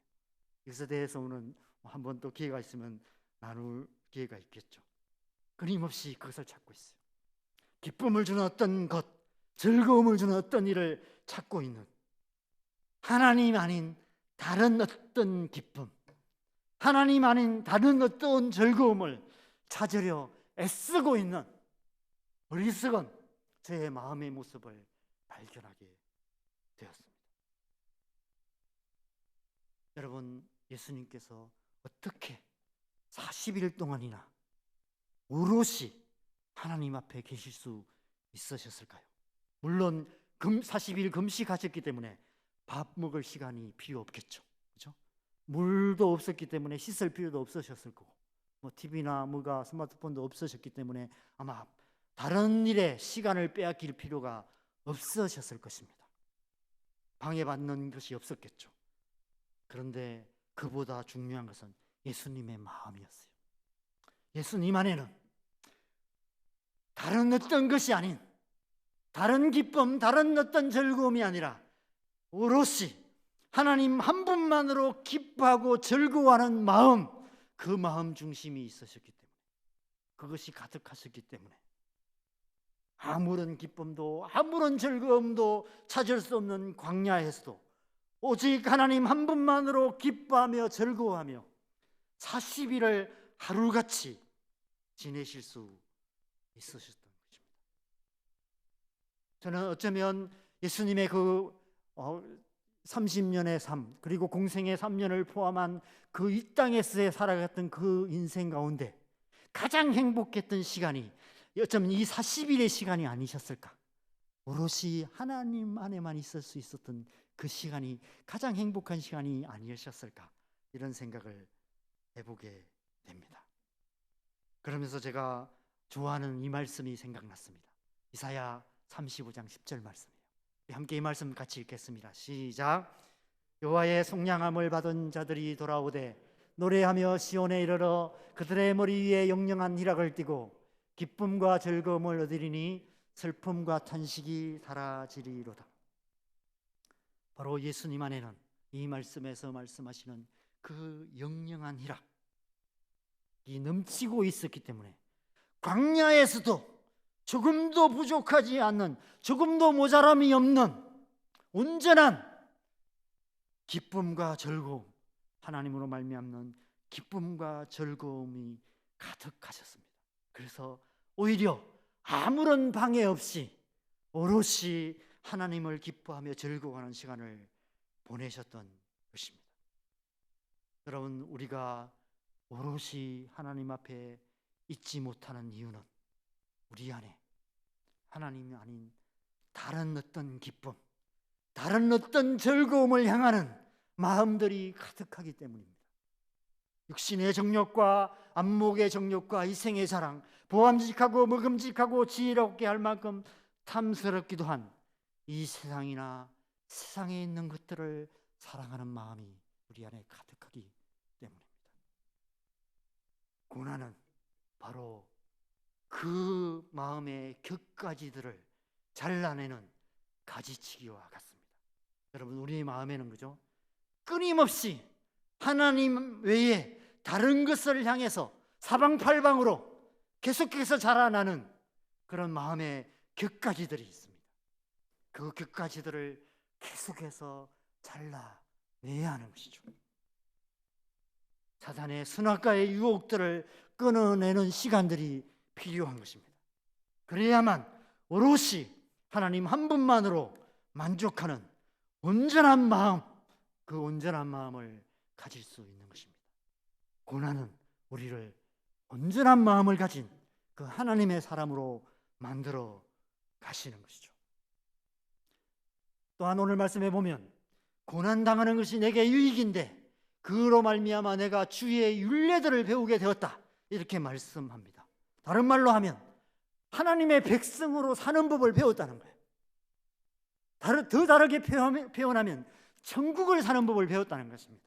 이것에 대해서 오늘 한번 또 기회가 있으면 나눌 기회가 있겠죠. 끊임없이 그것을 찾고 있어요. 기쁨을 주는 어떤 것, 즐거움을 주는 어떤 일을 찾고 있는, 하나님 아닌 다른 어떤 기쁨, 하나님 아닌 다른 어떤 즐거움을 찾으려 애쓰고 있는 어리석은 제 마음의 모습을 발견하게 되었습니다. 여러분, 예수님께서 어떻게 40일 동안이나 오롯이 하나님 앞에 계실 수 있으셨을까요? 물론 40일 금식하셨기 때문에 밥 먹을 시간이 필요 없겠죠. 그렇죠? 물도 없었기 때문에 씻을 필요도 없으셨을 거고, TV나 스마트폰도 없으셨기 때문에 아마 다른 일에 시간을 빼앗길 필요가 없으셨을 것입니다. 방해받는 것이 없었겠죠. 그런데 그보다 중요한 것은 예수님의 마음이었어요. 예수님 안에는 다른 어떤 것이 아닌, 다른 기쁨, 다른 어떤 즐거움이 아니라 오롯이 하나님 한 분만으로 기뻐하고 즐거워하는 마음, 그 마음 중심이 있으셨기 때문에, 그것이 가득하셨기 때문에 아무런 기쁨도 아무런 즐거움도 찾을 수 없는 광야에서도 오직 하나님 한 분만으로 기뻐하며 즐거워하며 40일을 하루같이 지내실 수 있으셨던 것입니다. 저는 어쩌면 예수님의 그 30년의 삶, 그리고 공생의 3년을 포함한 그 이 땅에서의 살아갔던 그 인생 가운데 가장 행복했던 시간이 어쩌면 이 40일의 시간이 아니셨을까? 오롯이 하나님 안에만 있을 수 있었던 그 시간이 가장 행복한 시간이 아니셨을까? 이런 생각을 해보게 됩니다. 그러면서 제가 좋아하는 이 말씀이 생각났습니다. 이사야 35장 10절 말씀이에요. 함께 이 말씀 같이 읽겠습니다. 시작. 여호와의 속량함을 받은 자들이 돌아오되 노래하며 시온에 이르러 그들의 머리 위에 영영한 희락을 띠고 기쁨과 즐거움을 얻으리니 슬픔과 탄식이 사라지리로다. 바로 예수님 안에는 이 말씀에서 말씀하시는 그 영영한 희락이 넘치고 있었기 때문에 광야에서도 조금도 부족하지 않는, 조금도 모자람이 없는 온전한 기쁨과 즐거움, 하나님으로 말미암는 기쁨과 즐거움이 가득하셨습니다. 그래서 오히려 아무런 방해 없이 오롯이 하나님을 기뻐하며 즐거워하는 시간을 보내셨던 것입니다. 여러분, 우리가 오롯이 하나님 앞에 있지 못하는 이유는 우리 안에 하나님이 아닌 다른 어떤 기쁨, 다른 어떤 즐거움을 향하는 마음들이 가득하기 때문입니다. 육신의 정욕과 안목의 정욕과 이생의 자랑, 보암직하고 먹음직하고 지혜롭게 할 만큼 탐스럽기도 한 이 세상이나 세상에 있는 것들을 사랑하는 마음이 우리 안에 가득하기 때문입니다. 고난은 바로 그 마음의 격가지들을 잘라내는 가지치기와 같습니다. 여러분, 우리 마음에는 그죠? 끊임없이 하나님 외에 다른 것을 향해서 사방팔방으로 계속해서 자라나는 그런 마음의 격가지들이 있습니다. 그 격가지들을 계속해서 잘라내야 하는 것이죠. 사단의 선악과의 유혹들을 끊어내는 시간들이 필요한 것입니다. 그래야만 오롯이 하나님 한 분만으로 만족하는 온전한 마음, 그 온전한 마음을 가질 수 있는 것입니다. 고난은 우리를 온전한 마음을 가진 그 하나님의 사람으로 만들어 가시는 것이죠. 또한 오늘 말씀해 보면 고난당하는 것이 내게 유익인데 그로 말미암아 내가 주의 율례들을 배우게 되었다, 이렇게 말씀합니다. 다른 말로 하면 하나님의 백성으로 사는 법을 배웠다는 거예요. 더 다르게 표현하면 천국을 사는 법을 배웠다는 것입니다.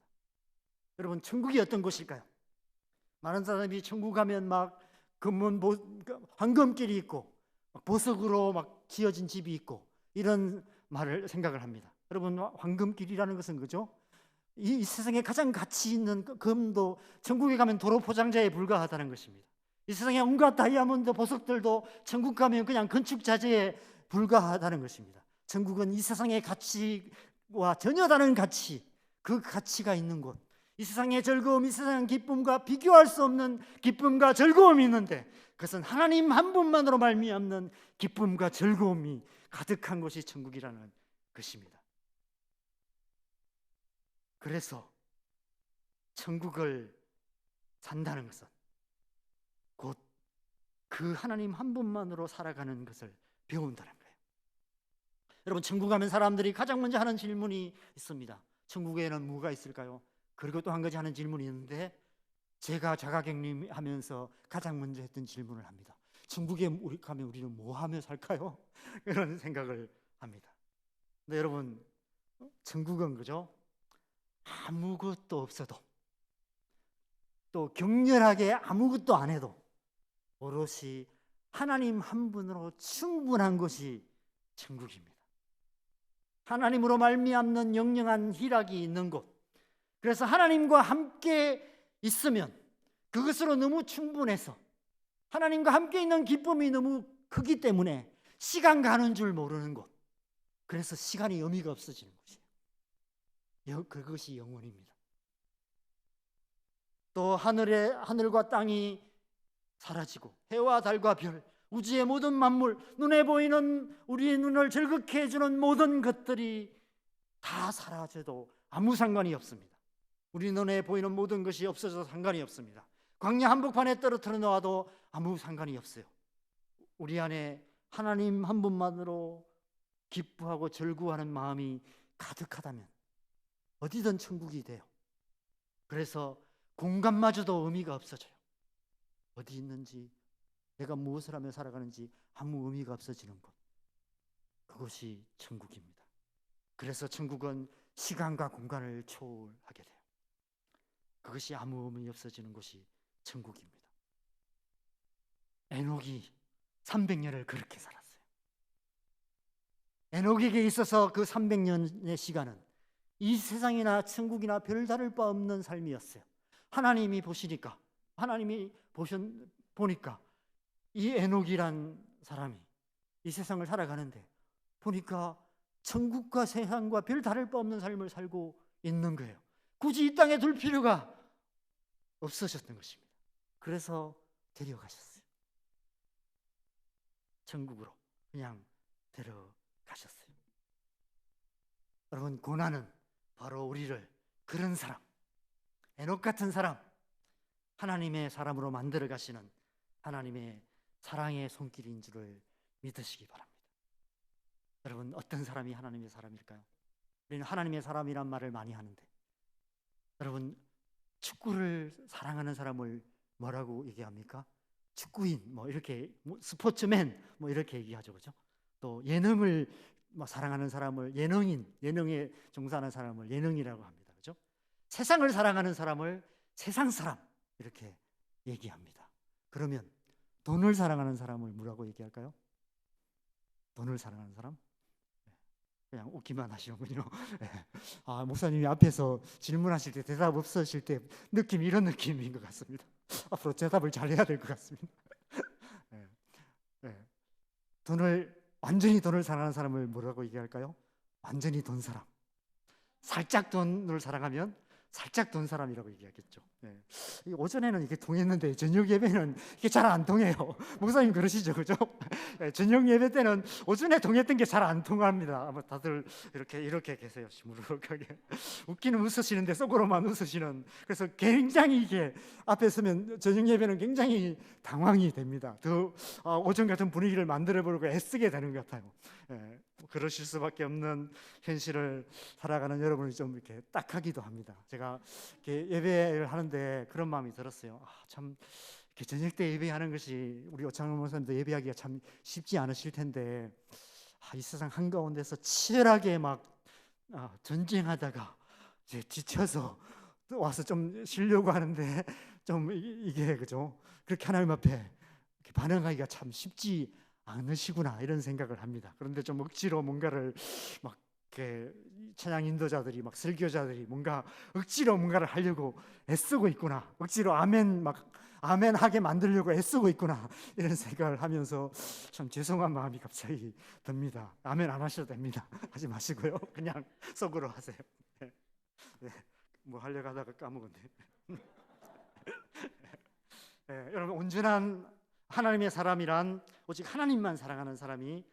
여러분, 천국이 어떤 곳일까요? 많은 사람이 천국 가면 막 황금길이 있고 보석으로 막 지어진 집이 있고 이런 말을 생각을 합니다. 여러분, 황금길이라는 것은 그죠? 이 세상에 가장 가치 있는 금도 천국에 가면 도로 포장자에 불과하다는 것입니다. 이 세상에 온갖 다이아몬드 보석들도 천국 가면 그냥 건축 자재에 불과하다는 것입니다. 천국은 이 세상의 가치와 전혀 다른 가치, 그 가치가 있는 곳. 이 세상의 즐거움, 이 세상의 기쁨과 비교할 수 없는 기쁨과 즐거움이 있는데 그것은 하나님 한 분만으로 말미암는 기쁨과 즐거움이 가득한 곳이 천국이라는 것입니다. 그래서 천국을 산다는 것은 곧 그 하나님 한 분만으로 살아가는 것을 배운다는 거예요. 여러분, 천국 가면 사람들이 가장 먼저 하는 질문이 있습니다. 천국에는 뭐가 있을까요? 그리고 또 한 가지 하는 질문이 있는데 제가 자가격리하면서 가장 먼저 했던 질문을 합니다. 천국에 가면 우리는 뭐 하며 살까요? 이런 생각을 합니다. 근데 여러분, 천국은 그죠? 아무것도 없어도 또 격렬하게 아무것도 안 해도 오롯이 하나님 한 분으로 충분한 것이 천국입니다. 하나님으로 말미암는 영영한 희락이 있는 곳. 그래서 하나님과 함께 있으면 그것으로 너무 충분해서 하나님과 함께 있는 기쁨이 너무 크기 때문에 시간 가는 줄 모르는 곳. 그래서 시간이 의미가 없어지는 곳이에요. 그것이 영원입니다. 또 하늘과 땅이 사라지고 해와 달과 별, 우주의 모든 만물, 눈에 보이는 우리의 눈을 즐겁게 해주는 모든 것들이 다 사라져도 아무 상관이 없습니다. 우리 눈에 보이는 모든 것이 없어져도 상관이 없습니다. 광야 한복판에 떨어뜨려 놓아도 아무 상관이 없어요. 우리 안에 하나님 한 분만으로 기뻐하고 즐거워하는 마음이 가득하다면 어디든 천국이 돼요. 그래서 공간마저도 의미가 없어져요. 어디 있는지, 내가 무엇을 하며 살아가는지 아무 의미가 없어지는 것. 그것이 천국입니다. 그래서 천국은 시간과 공간을 초월하게 돼요. 그것이 아무 의미 없어지는 것이 천국입니다. 에녹이 300년을 그렇게 살았어요. 에녹에게 있어서 그 300년의 시간은 이 세상이나 천국이나 별다를 바 없는 삶이었어요. 하나님이 보니까 이 에녹이란 사람이 이 세상을 살아가는데 보니까 천국과 세상과 별 다를 바 없는 삶을 살고 있는 거예요. 굳이 이 땅에 둘 필요가 없으셨던 것입니다. 그래서 데려가셨어요. 천국으로 그냥 데려가셨어요. 여러분, 고난은 바로 우리를 그런 사람, 에녹 같은 사람, 하나님의 사람으로 만들어 가시는 하나님의 사랑의 손길인 줄을 믿으시기 바랍니다. 여러분, 어떤 사람이 하나님의 사람일까요? 우리는 하나님의 사람이란 말을 많이 하는데 여러분, 축구를 사랑하는 사람을 뭐라고 얘기합니까? 축구인, 이렇게 스포츠맨 이렇게 얘기하죠, 그죠? 또 예능을 사랑하는 사람을 예능에 종사하는 사람을 예능이라고 합니다, 그죠? 세상을 사랑하는 사람을 세상 사람 이렇게 얘기합니다. 그러면 돈을 사랑하는 사람을 뭐라고 얘기할까요? 돈을 사랑하는 사람? 그냥 웃기만 하시는군요. 목사님이 앞에서 질문하실 때 대답 없으실 때 느낌이 이런 느낌인 것 같습니다. 앞으로 대답을 잘해야 될 것 같습니다. 완전히 돈을 사랑하는 사람을 뭐라고 얘기할까요? 완전히 돈 사람. 살짝 돈을 사랑하면 살짝 돈 사람이라고 얘기하겠죠. 오전에는 이게 통했는데 저녁 예배는 이게 잘 안 통해요. 목사님 그러시죠, 그죠? 저녁 예배 때는 오전에 통했던 게 잘 안 통합니다. 아마 다들 이렇게 계세요, 시무룩하게. 웃기는 웃으시는데 속으로만 웃으시는. 그래서 굉장히 이게 앞에 서면 저녁 예배는 굉장히 당황이 됩니다. 더 오전 같은 분위기를 만들어 보려고 애쓰게 되는 것 같아요. 그러실 수밖에 없는 현실을 살아가는 여러분이 좀 이렇게 딱하기도 합니다. 제가 이렇게 예배를 하는데 그런 마음이 들었어요. 참 이렇게 저녁 때 예배하는 것이 우리 오창훈 목사님도 예배하기가 참 쉽지 않으실 텐데 이 세상 한가운데서 치열하게 막 전쟁하다가 이제 지쳐서 와서 좀 쉬려고 하는데 좀 이게 그죠? 그렇게 하나님 앞에 이렇게 반응하기가 참 쉽지 않으시구나 이런 생각을 합니다. 그런데 좀 억지로 뭔가를 막 이렇게 찬양 인도자들이 막 설교자들이 뭔가 억지로 뭔가를 하려고 애쓰고 있구나. 억지로 아멘 막 아멘 하게 만들려고 애쓰고 있구나 이런 생각을 하면서 참 죄송한 마음이 갑자기 듭니다. 아멘 안 하셔도 됩니다. 하지 마시고요. 그냥 속으로 하세요. 네. 네. 뭐 하려고 하다가 까먹었네. 네, 여러분 온전한 하나님의 사람이란 오직 하나님만 사랑하는 사람이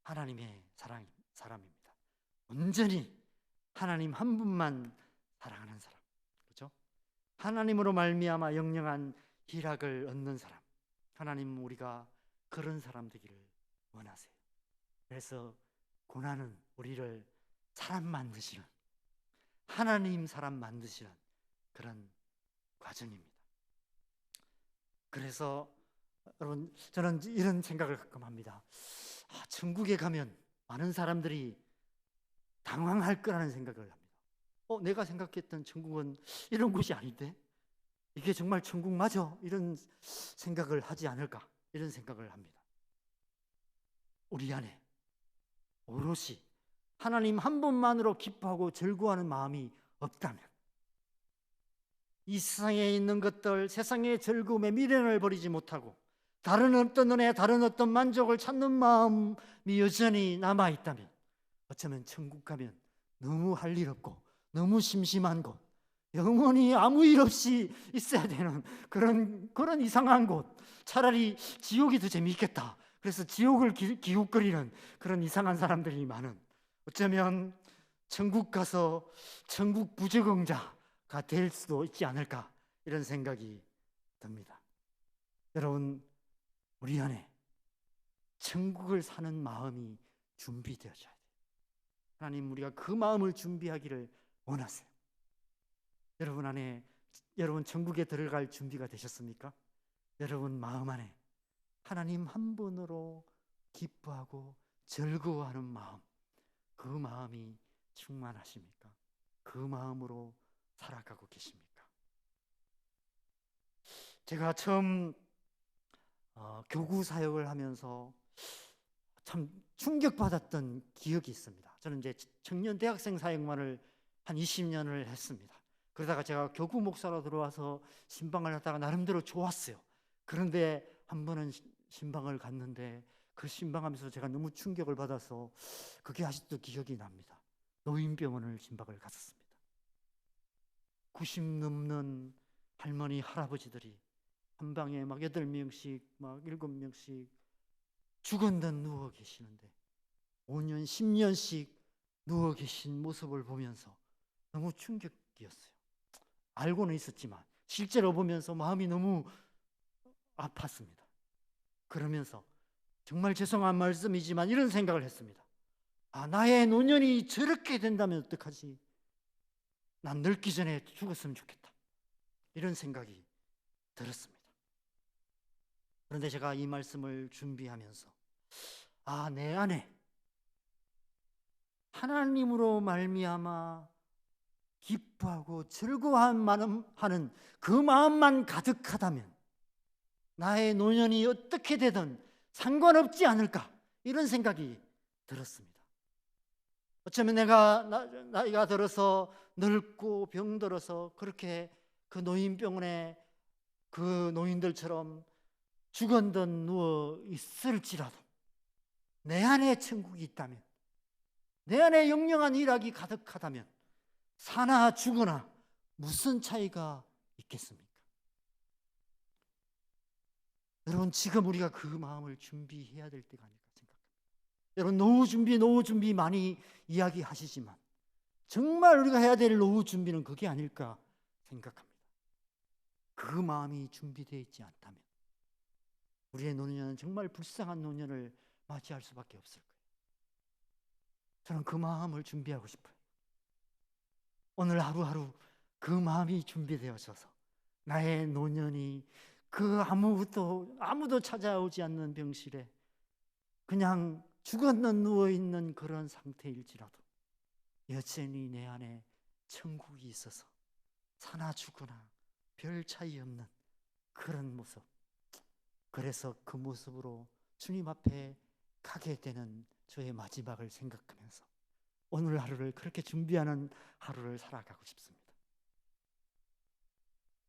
하나님의 사람입니다. 온전히 하나님 한 분만 사랑하는 사람, 그렇죠? 하나님으로 말미암아 영영한 희락을 얻는 사람. 하나님 우리가 그런 사람 되기를 원하세요. 그래서 고난은 우리를 사람 만드시는 하나님 사람 만드시는 그런 과정입니다. 그래서 여러분 저는 이런 생각을 가끔 합니다. 천국에 가면 많은 사람들이 당황할 거라는 생각을 합니다. 내가 생각했던 천국은 이런 곳이 아닌데 이게 정말 천국 맞아? 이런 생각을 하지 않을까? 이런 생각을 합니다. 우리 안에 오롯이 하나님 한 분만으로 기뻐하고 즐거워하는 마음이 없다면 이 세상에 있는 것들, 세상의 즐거움에 미련을 버리지 못하고 다른 어떤 은혜, 다른 어떤 만족을 찾는 마음이 여전히 남아있다면 어쩌면 천국 가면 너무 할 일 없고 너무 심심한 곳, 영원히 아무 일 없이 있어야 되는 그런 이상한 곳, 차라리 지옥이 더 재미있겠다. 그래서 지옥을 기웃거리는 그런 이상한 사람들이 많은, 어쩌면 천국 가서 천국 부적응자가 될 수도 있지 않을까 이런 생각이 듭니다. 여러분 우리 안에 천국을 사는 마음이 준비되어져야 돼요. 하나님 우리가 그 마음을 준비하기를 원하세요. 여러분 안에 여러분 천국에 들어갈 준비가 되셨습니까? 여러분 마음 안에 하나님 한 분으로 기뻐하고 즐거워하는 마음, 그 마음이 충만하십니까? 그 마음으로 살아가고 계십니까? 제가 처음 교구 사역을 하면서 참 충격받았던 기억이 있습니다. 저는 이제 청년 대학생 사역만을 한 20년을 했습니다. 그러다가 제가 교구 목사로 들어와서 신방을 하다가 나름대로 좋았어요. 그런데 한 번은 신방을 갔는데 그 신방하면서 제가 너무 충격을 받아서 그게 아직도 기억이 납니다. 노인병원을 신방을 갔었습니다. 90 넘는 할머니 할아버지들이 한 방에 막 8명씩 막 7명씩 죽은 듯 누워 계시는데 5년 10년씩 누워 계신 모습을 보면서 너무 충격이었어요. 알고는 있었지만 실제로 보면서 마음이 너무 아팠습니다. 그러면서 정말 죄송한 말씀이지만 이런 생각을 했습니다. 나의 노년이 저렇게 된다면 어떡하지? 난 늙기 전에 죽었으면 좋겠다. 이런 생각이 들었습니다. 그런데 제가 이 말씀을 준비하면서 내 안에 하나님으로 말미암아 기뻐하고 즐거워하는 그 마음만 가득하다면 나의 노년이 어떻게 되든 상관없지 않을까 이런 생각이 들었습니다. 어쩌면 내가 나이가 들어서 늙고 병들어서 그렇게 그 노인병원에 그 노인들처럼 죽은 듯 누워 있을지라도 내 안에 천국이 있다면, 내 안에 영영한 일학이 가득하다면 사나 죽으나 무슨 차이가 있겠습니까? 여러분 지금 우리가 그 마음을 준비해야 될 때가 아닐까 생각합니다. 여러분 노후 준비 많이 이야기하시지만 정말 우리가 해야 될 노후 준비는 그게 아닐까 생각합니다. 그 마음이 준비되어 있지 않다면 우리의 노년은 정말 불쌍한 노년을 맞이할 수밖에 없을 거예요. 저는 그 마음을 준비하고 싶어요. 오늘 하루하루 그 마음이 준비되어져서 나의 노년이 그 아무도 찾아오지 않는 병실에 그냥 죽었는 누워있는 그런 상태일지라도 여전히 내 안에 천국이 있어서 사나 죽으나 별 차이 없는 그런 모습. 그래서 그 모습으로 주님 앞에 가게 되는 저의 마지막을 생각하면서 오늘 하루를 그렇게 준비하는 하루를 살아가고 싶습니다.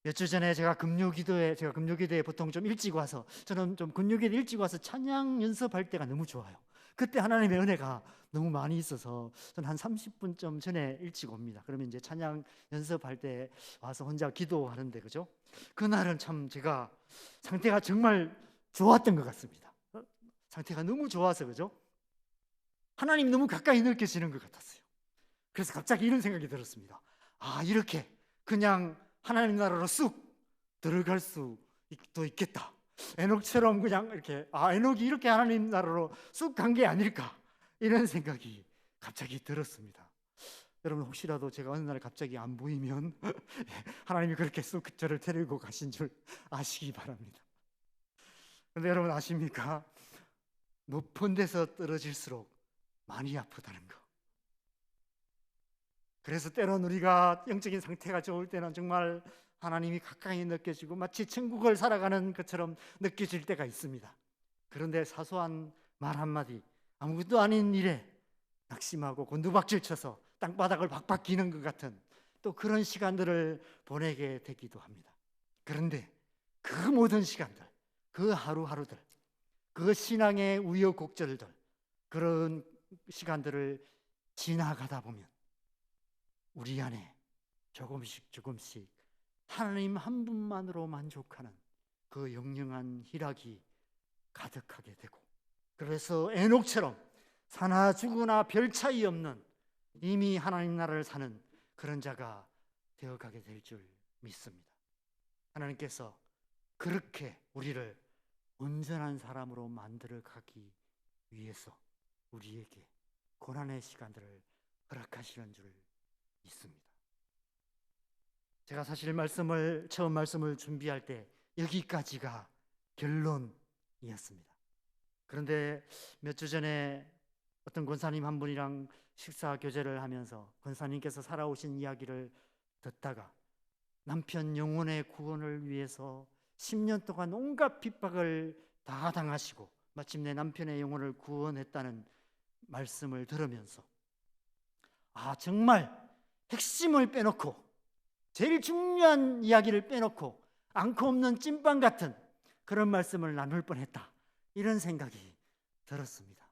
몇 주 전에 제가 금요기도에 보통 좀 일찍 와서, 저는 좀 금요기도에 일찍 와서 찬양 연습할 때가 너무 좋아요. 그때 하나님의 은혜가 너무 많이 있어서 저는 한 30분쯤 전에 일찍 옵니다. 그러면 이제 찬양 연습할 때 와서 혼자 기도하는데, 그죠? 그날은 참 제가 상태가 정말 좋았던 것 같습니다. 상태가 너무 좋아서, 그죠? 하나님 너무 가까이 느껴지는 것 같았어요. 그래서 갑자기 이런 생각이 들었습니다. 아, 이렇게 그냥 하나님 나라로 쑥 들어갈 수도 있겠다. 에녹처럼 그냥 이렇게, 에녹이 이렇게 하나님 나라로 쑥 간 게 아닐까, 이런 생각이 갑자기 들었습니다. 여러분, 혹시라도 제가 어느 날 갑자기 안 보이면 하나님이 그렇게 쑥 저를 데리고 가신 줄 아시기 바랍니다. 그런데 여러분 아십니까? 높은 데서 떨어질수록 많이 아프다는 거. 그래서 때론 우리가 영적인 상태가 좋을 때는 정말 하나님이 가까이 느껴지고 마치 천국을 살아가는 것처럼 느껴질 때가 있습니다. 그런데 사소한 말 한마디, 아무것도 아닌 일에 낙심하고 곤두박질 쳐서 땅바닥을 박박 기는 것 같은 또 그런 시간들을 보내게 되기도 합니다. 그런데 그 모든 시간들, 그 하루하루들, 그 신앙의 우여곡절들, 그런 시간들을 지나가다 보면 우리 안에 조금씩 하나님 한 분만으로 만족하는 그 영영한 희락이 가득하게 되고, 그래서 에녹처럼 사나 죽으나 별 차이 없는 이미 하나님 나라를 사는 그런 자가 되어가게 될 줄 믿습니다. 하나님께서 그렇게 우리를 온전한 사람으로 만들어 가기 위해서 우리에게 고난의 시간들을 허락하시는 줄 있습니다. 제가 사실 처음 말씀을 준비할 때 여기까지가 결론이었습니다. 그런데 몇 주 전에 어떤 권사님 한 분이랑 식사 교제를 하면서 권사님께서 살아오신 이야기를 듣다가 남편 영혼의 구원을 위해서 10년 동안 온갖 핍박을 다 당하시고 마침내 남편의 영혼을 구원했다는 말씀을 들으면서, 정말 핵심을 빼놓고 제일 중요한 이야기를 빼놓고 앙코 없는 찐빵 같은 그런 말씀을 나눌 뻔했다, 이런 생각이 들었습니다.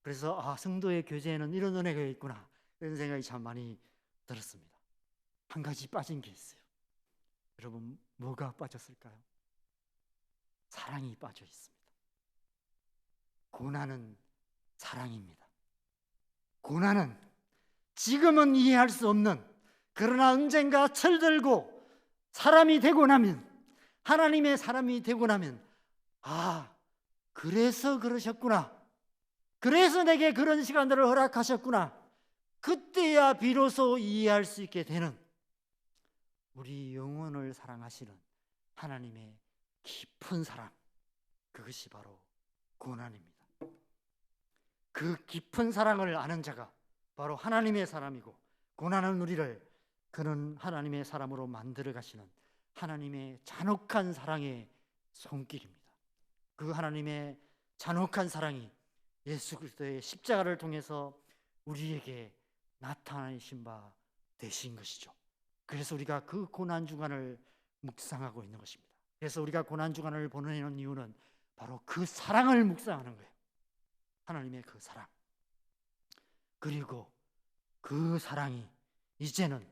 그래서 성도의 교제에는 이런 은혜가 있구나, 이런 생각이 참 많이 들었습니다. 한 가지 빠진 게 있어요. 여러분, 뭐가 빠졌을까요? 사랑이 빠져 있습니다. 고난은 사랑입니다. 고난은 지금은 이해할 수 없는, 그러나 언젠가 철들고 사람이 되고 나면, 하나님의 사람이 되고 나면, 그래서 그러셨구나, 그래서 내게 그런 시간들을 허락하셨구나, 그때야 비로소 이해할 수 있게 되는 우리 영혼을 사랑하시는 하나님의 깊은 사랑, 그것이 바로 고난입니다. 그 깊은 사랑을 아는 자가 바로 하나님의 사람이고, 고난은 우리를 그는 하나님의 사람으로 만들어 가시는 하나님의 잔혹한 사랑의 손길입니다. 그 하나님의 잔혹한 사랑이 예수 그리스도의 십자가를 통해서 우리에게 나타나신 바 되신 것이죠. 그래서 우리가 그 고난 주간을 묵상하고 있는 것입니다. 그래서 우리가 고난 주간을 보내는 이유는 바로 그 사랑을 묵상하는 거예요. 하나님의 그 사랑. 그리고 그 사랑이 이제는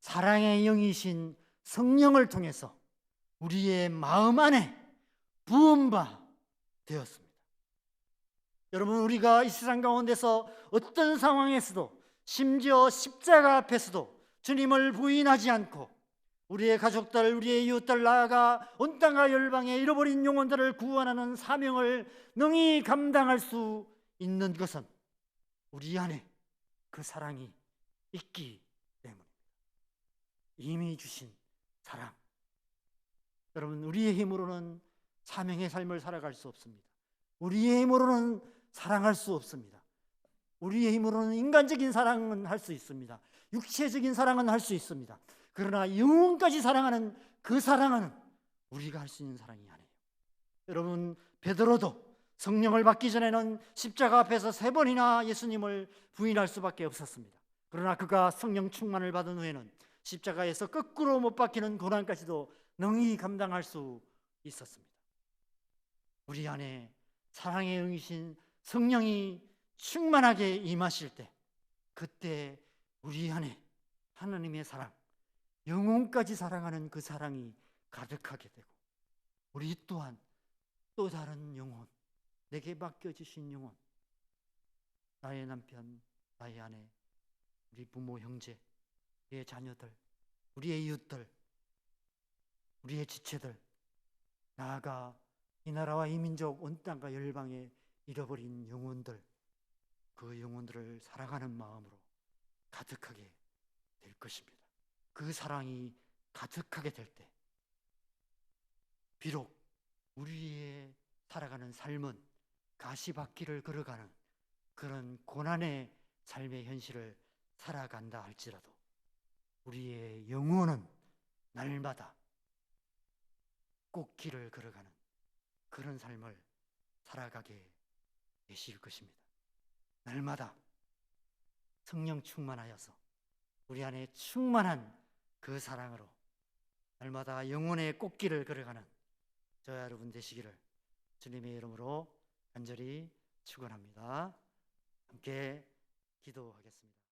사랑의 영이신 성령을 통해서 우리의 마음 안에 부은 바 되었습니다. 여러분, 우리가 이 세상 가운데서 어떤 상황에서도, 심지어 십자가 앞에서도 주님을 부인하지 않고 우리의 가족들, 우리의 이웃들, 나아가 온 땅과 열방에 잃어버린 영혼들을 구원하는 사명을 능히 감당할 수 있는 것은 우리 안에 그 사랑이 있기 때문입니다. 이미 주신 사랑. 여러분, 우리의 힘으로는 사명의 삶을 살아갈 수 없습니다. 우리의 힘으로는 사랑할 수 없습니다. 우리의 힘으로는 인간적인 사랑은 할 수 있습니다. 육체적인 사랑은 할 수 있습니다. 그러나 영혼까지 사랑하는 그 사랑은 우리가 할 수 있는 사랑이 아니에요. 여러분, 베드로도 성령을 받기 전에는 십자가 앞에서 3번이나 예수님을 부인할 수밖에 없었습니다. 그러나 그가 성령 충만을 받은 후에는 십자가에서 거꾸로 못 박히는 고난까지도 능히 감당할 수 있었습니다. 우리 안에 사랑의 영이신 성령이 충만하게 임하실 때, 그때 우리 안에 하나님의 사랑, 영혼까지 사랑하는 그 사랑이 가득하게 되고, 우리 또한 또 다른 영혼, 내게 맡겨주신 영혼, 나의 남편, 나의 아내, 우리 부모, 형제, 우리의 자녀들, 우리의 이웃들, 우리의 지체들, 나아가 이 나라와 이 민족, 온 땅과 열방에 잃어버린 영혼들, 그 영혼들을 사랑하는 마음으로 가득하게 될 것입니다. 그 사랑이 가득하게 될 때, 비록 우리의 살아가는 삶은 가시밭길을 걸어가는 그런 고난의 삶의 현실을 살아간다 할지라도 우리의 영혼은 날마다 꽃길을 걸어가는 그런 삶을 살아가게 되실 것입니다. 날마다 성령 충만하여서 우리 안에 충만한 그 사랑으로 날마다 영혼의 꽃길을 걸어가는 저와 여러분 되시기를 주님의 이름으로 간절히 축원합니다. 함께 기도하겠습니다.